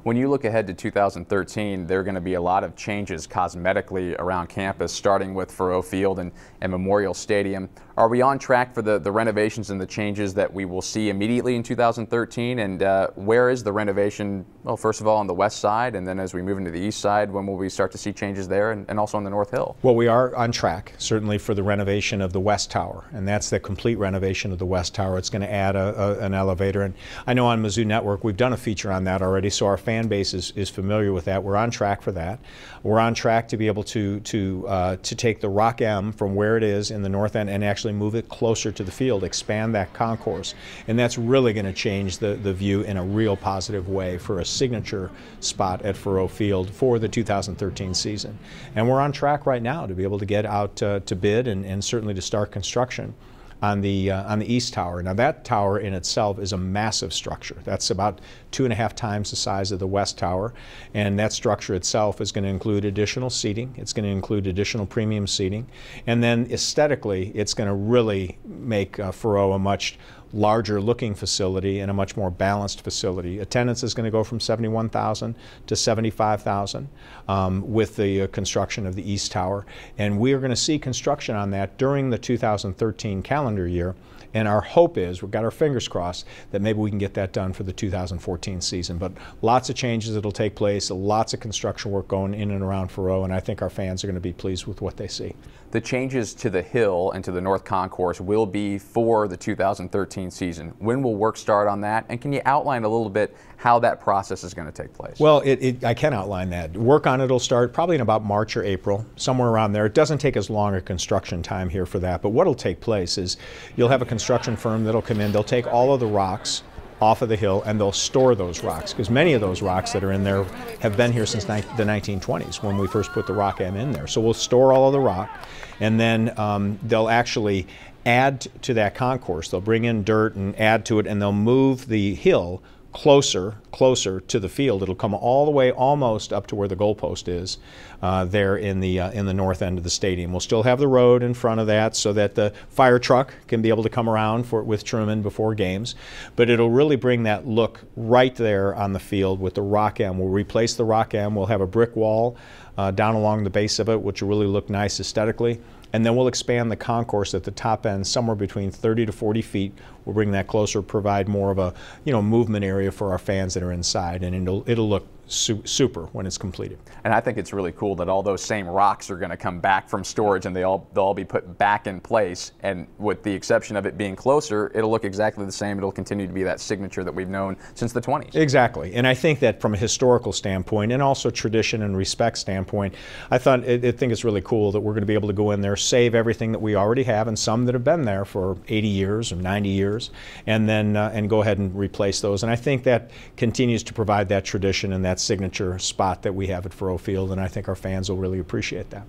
When you look ahead to 2013, there are going to be a lot of changes cosmetically around campus, starting with Faurot Field and Memorial Stadium. Are we on track for the renovations and the changes that we will see immediately in 2013? And where is the renovation, well, first of all, on the west side, and then as we move into the east side, when will we start to see changes there, and also on the North Hill? Well, we are on track, certainly for the renovation of the West Tower, and that's the complete renovation of the West Tower. It's going to add an elevator, and I know on Mizzou Network we've done a feature on that already, so our fan base is familiar with that. We're on track for that. We're on track to be able to take the Rock M from where it is in the north end and actually move it closer to the field, expand that concourse, and that's really going to change the view in a real positive way for a signature spot at Faurot Field for the 2013 season. And we're on track right now to be able to get out to bid and certainly to start construction on the East Tower. Now that tower in itself is a massive structure. That's about 2.5 times the size of the West Tower, and that structure itself is going to include additional seating. It's going to include additional premium seating, and then aesthetically it's going to really make Faurot a much larger looking facility and a much more balanced facility. Attendance is going to go from 71,000 to 75,000 with the construction of the East Tower, and we are going to see construction on that during the 2013 calendar year, and our hope is, we've got our fingers crossed, that maybe we can get that done for the 2014 season. But lots of changes that'll take place, lots of construction work going in and around Faurot, and I think our fans are going to be pleased with what they see. The changes to the hill and to the North Concourse will be for the 2013 season. When will work start on that? And can you outline a little bit how that process is going to take place? Well, I can outline that. Work on it will start probably in about March or April, somewhere around there. It doesn't take as long a construction time here for that, but what will take place is you'll have a construction firm that'll come in, they'll take all of the rocks off of the hill and they'll store those rocks, because many of those rocks that are in there have been here since the 1920s when we first put the Rock M in there. So we'll store all of the rock, and then they'll actually add to that concourse. They'll bring in dirt and add to it, and they'll move the hill closer to the field. It'll come all the way almost up to where the goalpost is there in the north end of the stadium. We'll still have the road in front of that so that the fire truck can be able to come around with Truman before games, but it'll really bring that look right there on the field with the Rock M. We'll replace the Rock M. We'll have a brick wall down along the base of it, which will really look nice aesthetically. And then we'll expand the concourse at the top end somewhere between 30 to 40 feet. We'll bring that closer, provide more of a movement area for our fans that are inside, and it'll look super when it's completed. And I think it's really cool that all those same rocks are going to come back from storage, and they'll all be put back in place, and with the exception of it being closer, it'll look exactly the same. It'll continue to be that signature that we've known since the 20s. Exactly, and I think that from a historical standpoint and also tradition and respect standpoint, I think it's really cool that we're going to be able to go in there, save everything that we already have, and some that have been there for 80 years or 90 years, and then and go ahead and replace those. And I think that continues to provide that tradition and that signature spot that we have at Faurot Field, and I think our fans will really appreciate that.